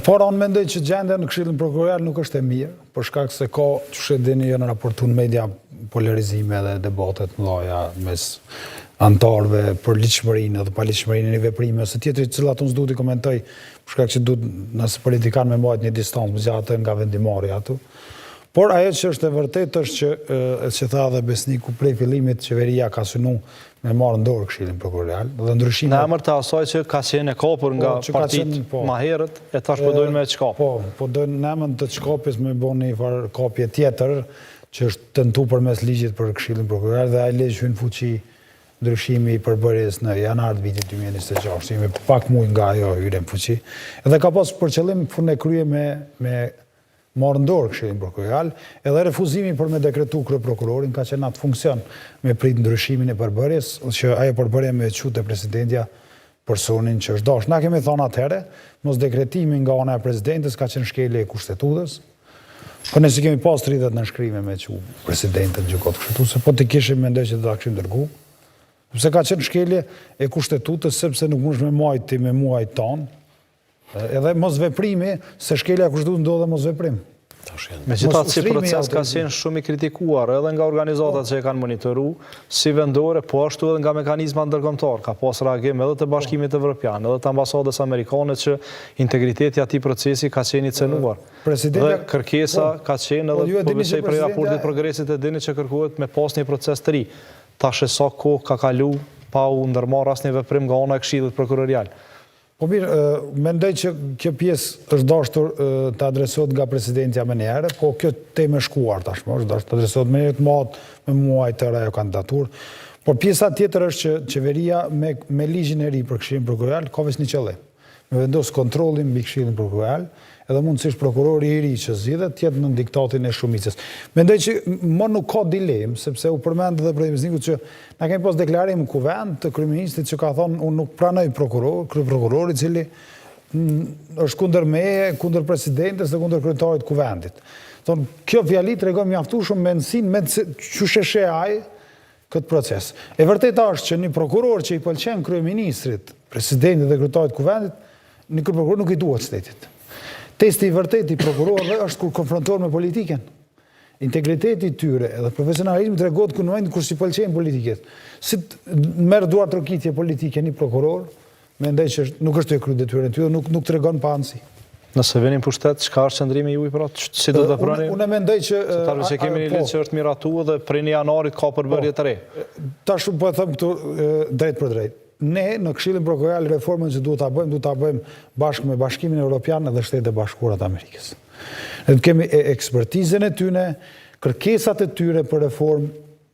Por unë mendoj që gjendja në Këshillin Prokurorial nuk është e mirë, për shkak se ka, që dini janë raportuar në media, polarizime dhe debatet mëdha mes antarëve për ligjshmërinë dhe paligjshmërinë e veprime ose tjetër të cilat unë s'duhet i komentoj, për shkak që duhet nëse politikan me mbajt një distancë më gjatë nga vendimarrja aty. Por ajo që është e vërtetë është që tha dhe Besniku prej fillimit qeveria ka synuar me marrë në dorë Këshillin Prokurorial dhe ndryshime. Në emër të asaj që ka qenë e kapur nga partitë më herët, e tash po dojnë me çkap. Po dojnë në emër të çkapjes me bën një farë kapje tjetër që është tentuar përmes ligjit për Këshillin Prokurorial dhe ai ligj hyn fuqi ndryshimi i përbërjes në janar të vitit 2026, me pak muaj nga ajo hyrje në fuqi. Edhe ka pas për qëllim punë krye me marrë në dorë Këshillin Prokurorial, edhe refuzimi për me dekretu kryeprokurorin ka qenë atë funksion me prit ndryshimin e përbërjes, që ajo përbërje me qute presidentja personin që është dash. Na kemi thonë atëherë, mos dekretimi nga ana e presidentes ka qenë shkelje e kushtetutës, po nëse kemi pas 30 nënshkrime me që presidentën gjykata kushtetuese, po të kishim mendoj që do ta kishim dërguar, sepse ka qenë shkelje e kushtetutës sepse nuk mundesh me majti me muajt ton, edhe mos veprimi, se shkelja e kushtetutës ndodhe mos veprim. Megjithatë, si proces ka qenë shumë i kritikuar edhe nga organizatat që e kanë monitoru, si vendore, po ashtu edhe nga mekanizma ndërkombëtar. Ka pas reagim edhe të Bashkimit Evropian, edhe të ambasadës amerikane që integriteti i atij procesi ka qenë i cënuar. Dhe kërkesa ka qenë edhe përveçse prej raportit progresit e dini që kërkohet me pas një proces të ri. Tash sa kohë ka kalu pa u ndërmarrë asnjë veprim nga ana e Këshillit Prokurorial. Po mirë, mendoj që kjo pjesë është dashur të adresohet nga presidentja më njëherë, po kjo temë e shkuar tashmë, është dashur të adresohet më njëherë të matë me muaj të ajo kandidaturë. Por pjesa tjetër është që qeveria me ligjin e ri për Këshillin Prokurorial ka vetëm një qëllim, me vendos kontrollin mbi Këshillin Prokurorial, edhe mundësisht prokurori i ri që zgjidhet të jetë në diktatin e shumicës. Mendoj që më nuk ka dilemë, sepse u përmend edhe prej Besnikut që na kemi pas deklarim në kuvend të kryeministit që ka thonë unë nuk pranoj kryeprokurori i cili është kundër meje, kundër presidentes dhe kundër kryetarit të kuvendit. Thonë, kjo fjali tregon mjaftueshëm mendsinë me çu sheh ai këtë proces. E vërteta është që një prokuror që i pëlqen kryeministrit, presidentit dhe kryetarit të kuvendit, një kryeprokuror nuk i duhet shtetit. Testi i vërtet i prokurorëve është kur konfrontohen me politikën. Integriteti i tyre edhe profesionalizmi tregon ku në moment kur si pëlqejnë politikët. Si merr duar trokitje politike një prokuror, mendoj që nuk është e kryer detyrën e tyre, nuk tregon pa anësi. Nëse vini në pushtet, çka është qëndrimi juaj pra? Si do të veproni? Unë mendoj që që kemi një ligj që është miratuar dhe prej janarit ka përbërje të re. Tash po e them këtu drejt për drejt. Ne në Këshillin Prokurorial reformën që duhet ta bëjmë bashkë me Bashkimin Evropian dhe Shtetet e Bashkuara të Amerikës. Ne kemi ekspertizën e tyre, kërkesat e tyre për reformë,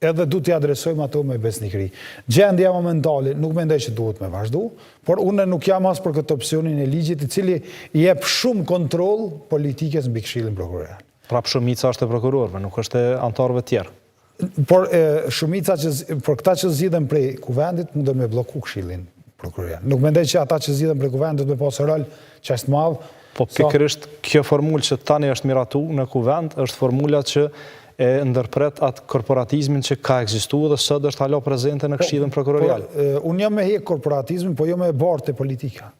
edhe duhet t'i adresojmë ato me besnikëri. Gjendja momentale nuk mendoj që duhet me vazhdu, por unë nuk jam as për këtë opsionin e ligjit i cili i jep shumë kontroll politikës mbi Këshillin Prokurorial. Prap shumica është e prokurorëve, nuk është e antarëve të tjerë. Por shumica për këta që zgjidhen prej kuvendit mundën me blloku Këshillin Prokurorial. Nuk mendoj që ata që zgjidhen prej kuvendit me pas rol që është madh. Po pikërisht kjo formulë që tani është miratuar në kuvend është formula që e ndërpret atë korporatizmin që ka ekzistuar dhe sot është hala prezente në Këshillin Prokurorial. Unë jam me hek korporatizmin, po jo me bartë e politika.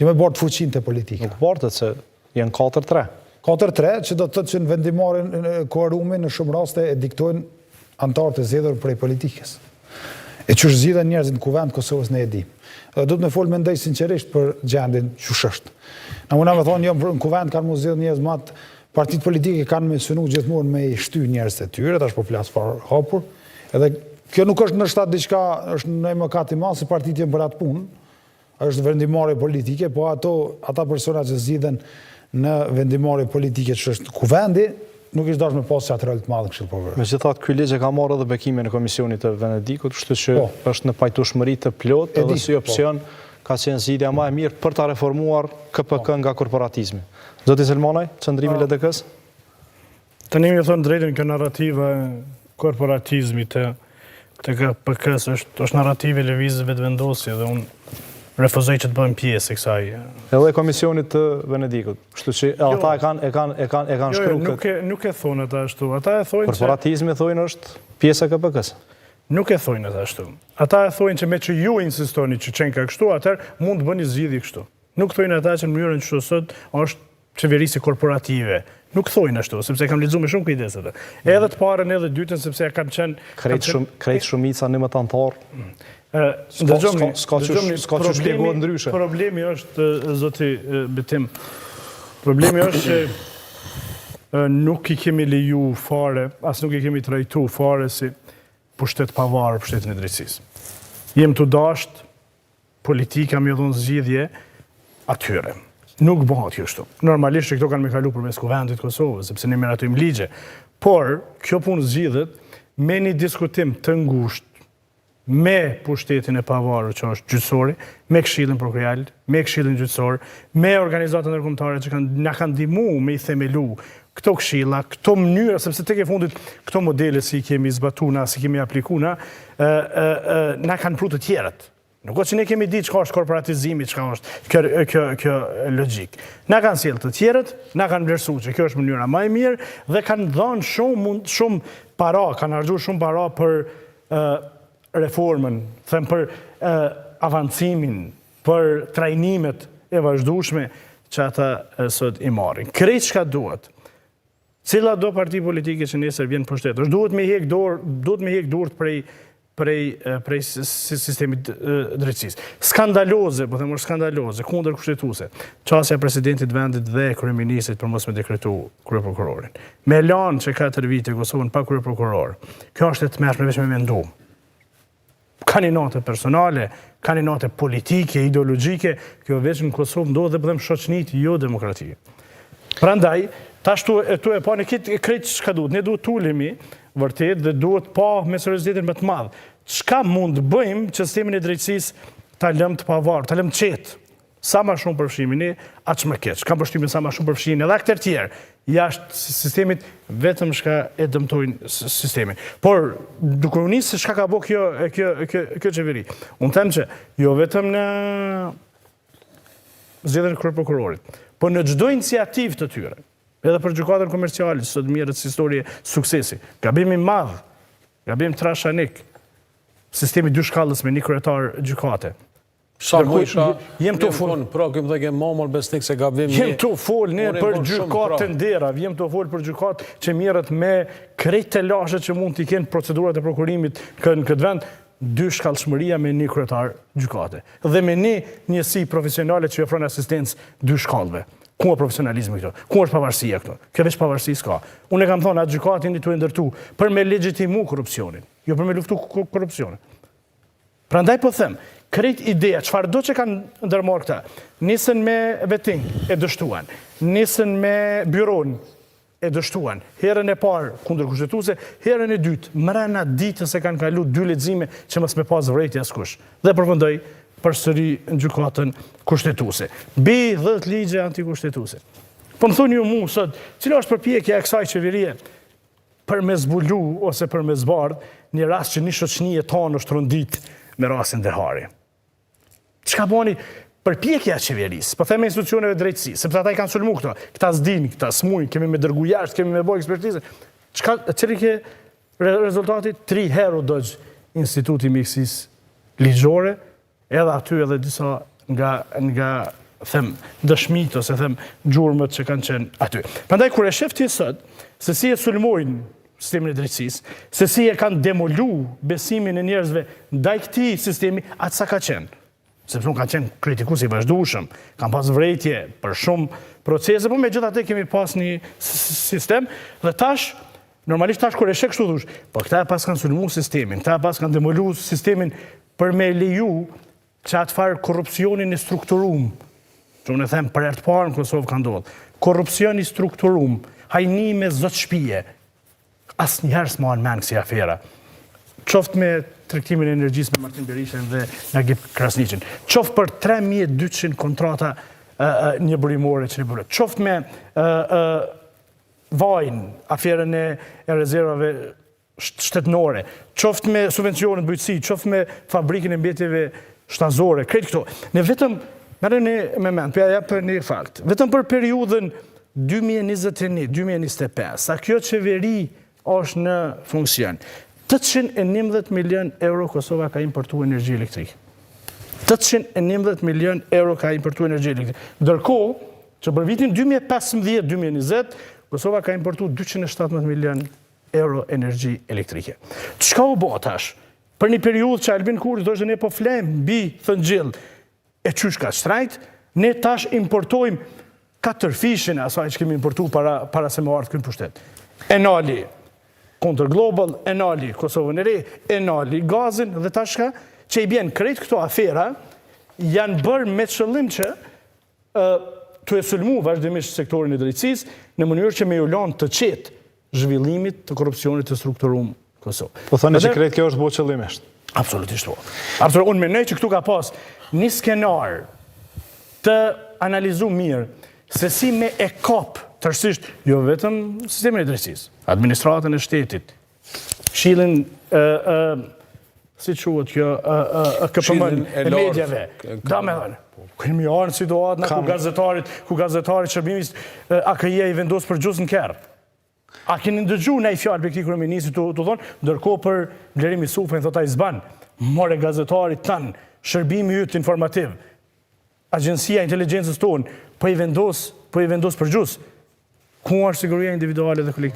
Jo me bartë fuqinë të politika. Nuk bartët se janë 4-3. 4-3 që do të thotë që në vendimarrjen quorumin në shumë raste e diktojnë antarët e zgjedhur prej politikës. E që zgjidhen njerëzit në kuvend Kosovës ne e dim. Do të më fol mendoj sinqerisht për gjendjen çush është. Na unë më thonë jo në kuvend kanë më zgjedhur njerëz më të partitë politike kanë më synu gjithmonë me i shty njerëz të tyre, tash po flas fare hapur. Edhe kjo nuk është në shtat diçka, është në mëkat i madh se partitë janë për atë punë. Është vendimarrje politike, po ata persona që zgjidhen në vendimarrje politike që është kuvendi nuk ishte dashur me pas atë rol të madh Këshilli Prokuror. Megjithatë, ky ligj e ka marrë edhe bekimin e Komisionit të Venedikut, kështu që është në pajtueshmëri të plotë edhe si opsion ka qenë zgjidhja më e mirë për ta reformuar KPK nga korporatizmi. Zoti Selmanaj, çndrimi i LDK-s? Tani më thon drejtën kjo narrativa korporatizmi të KPK-s është narrative lëvizjeve të vendosje dhe unë refuzoj që të bëjmë pjesë e kësaj. Edhe Komisionit të Venedikut. Kështu që ata e kanë shkruar këtë. Nuk e thonë ata ashtu. Ata e thonë korporatizmi thonë është pjesë e KPK-s. Nuk e thonë ata ashtu. Ata e thonë që me që ju insistoni që qenë ka kështu, atëherë mund të bëni zgjidhje kështu. Nuk thojnë ata që në mënyrën që sot është qeverisi korporative. Nuk thojnë ashtu, sepse kam lexuar me shumë kujdes atë. Edhe të parën edhe të dytën sepse kam qenë krejt shumica në më të antar. S'ka që shpjegohet ndryshe. Problemi është, zoti Betim, problemi është që nuk i kemi leju fare, as nuk i kemi trajtu fare si pushtet pavarur pushtetin e drejtësisë. Jem të dasht, politika më dhon zgjidhje atyre. Nuk bëhat kështu. Normalisht që këto kanë me kalu përmes Kuvendit Kosovës, sepse ne miratojmë ligje. Por, kjo punë zgjidhet me një diskutim të ngushtë me pushtetin e pavarur që është gjyqësori, me Këshillin Prokurial, me Këshillin Gjyqësor, me organizata ndërkombëtare që na kanë ndihmu me i themelu këto këshilla, këto mënyra, sepse tek e fundit këto modele si kemi zbatuna, si kemi aplikuna, na kanë pru të tjerët. Nuk është që ne kemi ditë çka është korporatizimi, çka është kjo logjik. Na kanë sjellë të tjerët, na kanë vlerësuar që kjo është mënyra më e mirë dhe kanë dhënë shumë para, kanë harxuar shumë para për reformën, them për avancimin, për trajnimet e vazhdueshme që ata sot i marrin. Krejt çka duhet. Cila do parti politike që nesër vjen pushtet, duhet me hek dorë prej sistemit drejtësisë. Skandaloze, po them skandaloze, kundër kushtetuese. Çësia e presidentit vendit dhe kryeministrit për mos me dekretu kryeprokurorin. Me lanë që 4 vite Kosovën pa kryeprokuror. Kjo është e tmerrshme vetëm me mendu. Kandidatë personale, kandidatë politike, ideologjike, kjo veç në Kosovë ndodhet dhe bëdhem shoqënit jo demokratike. Prandaj, tash tu e pa në krejt çka duhet. Ne duhet tulemi vërtet dhe duhet pa me seriozitetin më të madh. Çka mund të bëjmë që sistemin e drejtësisë ta lëmë të pavarur, ta lëmë qetë. Sa më shumë përfshimi ne, aq më keq. Kam përshtypjen sa më shumë përfshihen edhe aktorë tjerë jashtë sistemit vetëm shka e dëmtojnë sistemin. Por duke u nisë çka ka bëu kjo qeveri. Unë them që jo vetëm në zgjedhjen e kryeprokurorit, por në çdo iniciativë të tyre, edhe për gjykatën komerciale, që sot mirët si histori e suksesi. Gabim i madh, gabim trashanik, sistemi dy shkallës me një kryetar gjykate. Sa mojsha, jem të fol prokim dhe ke mamur besnik se gabim jem të fol ne për gjykatë të ndera, jem të fol për gjykatë që mirët me krejt të lashe që mund t'i kenë procedurat e prokurimit në këtë vend, dy shkallëshmëria me një kryetar gjykate. Dhe me një njësi profesionale që ofron asistencë dy shkallëve. Ku është profesionalizmi këto? Ku është pavarësia këto? Kjo veç pavarësi s'ka. Unë e kam thonë, atë gjykatin të ndërtu për me legjitimu korrupsionin, jo për me luftu korrupsionin. Prandaj po them, krejt ideja, çfarë do që kanë ndërmarrë këta, nisën me veting e dështuan, nisën me byron e dështuan, herën e parë kundër kushtetuese, herën e dytë, mrena ditës se kanë kalu 2 lexime që mos me pas vrejtje askush. Dhe përfundoi përsëri në gjykatën kushtetuese. Bi 10 ligje antikushtetuese. Po më thoni ju mu sot, cila është përpjekja e kësaj qeverie për me zbulu ose për me zbardh një rast që një shoqëni e tonë është rëndit me rastin Derhari. Çka bani përpjekja e qeverisë, po them institucioneve drejtësisë, sepse ata i kanë sulmu këto, këta s'din, këta smujnë, kemi me dërgu jashtë, kemi me bëj ekspertizë. Cili ke rezultati? 3 herë u dogj Instituti i Mjekësisë Ligjore, edhe aty edhe disa nga them dëshmit ose them gjurmët që kanë qenë aty. Prandaj kur e shef ti sot se si e sulmojnë sistemin e drejtësisë, se si e kanë demolu besimin e njerëzve ndaj këtij sistemi, atë sa ka qenë. Sepse unë kanë qenë kritikus i vazhdueshëm, kanë pas vrejtje për shumë procese, por megjithatë kemi pas një sistem dhe tash normalisht tash kur e sheh kështu thosh, po këta pas kanë sulmuar sistemin, këta pas kanë demolu sistemin për me leju që atë farë korrupsionin e strukturum, që unë e them për herë të parë në Kosovë ka ndodhur, korrupsion i strukturum, hajni me zot shtëpie, asnjëherë s'ma në menë kësi afera. Qoftë me tregtimin e energjisë me Martin Berishën dhe Nagip Krasniqin, qoftë për 3200 kontrata një burimore që një bërë, qoftë me vajnë, aferën e rezervave shtetënore, qoftë me subvencionet bujqësi, qoftë me fabrikën e mbjetjeve shtazore, krejt këto. Ne vetëm, merreni me mend, për një fakt, vetëm për periudhën 2021-2025, sa kjo qeveri është në funksion, 811 milion euro Kosova ka importu energji elektrike. 819 milion euro ka importu energji elektrike. Ndërkohë, që për vitin 2015-2020, Kosova ka importu 217 milion euro energji elektrike. Çka u bë tash? Për një periudhë që Albin Kurti thoshte ne po flem mbi thëngjell e qysh ka shtrajt, ne tash importojmë 4 fishin e asaj që kemi importu para se më ardhë kënë pushtet. Enali Counter Global, Enali Kosovën e Re, Enali gazin dhe tashka që i bjen krejt këto afera janë bërë me qëllim që të e sulmu vazhdimisht sektorin e drejtësisë në mënyrë që me ju lanë të qetë zhvillimit të korupcionit të strukturum Kosovë. Po thoni që krejt kjo është bo qëllimisht? Absolutisht po. Unë menoj që këtu ka pas një skenar të analizu mirë se si me e kap tërësisht, jo vetëm sistemin e drejtësisë, administratën e shtetit, këshillin, si quhet kjo, KPM e medjave. Da me dhënë. Kemi arë në situatë ku gazetarit shërbimis AKI-ja i vendos për gjusë në kerë. A keni ndëgju në i fjallë për këti kryeministri të thonë, ndërkohë për Blerimi Sufën, thot a i zban, more gazetarit tanë, shërbimi jytë informativ, agjensia inteligencës tonë, po i vendos për gjusë, ku është siguria individuale dhe kolektive.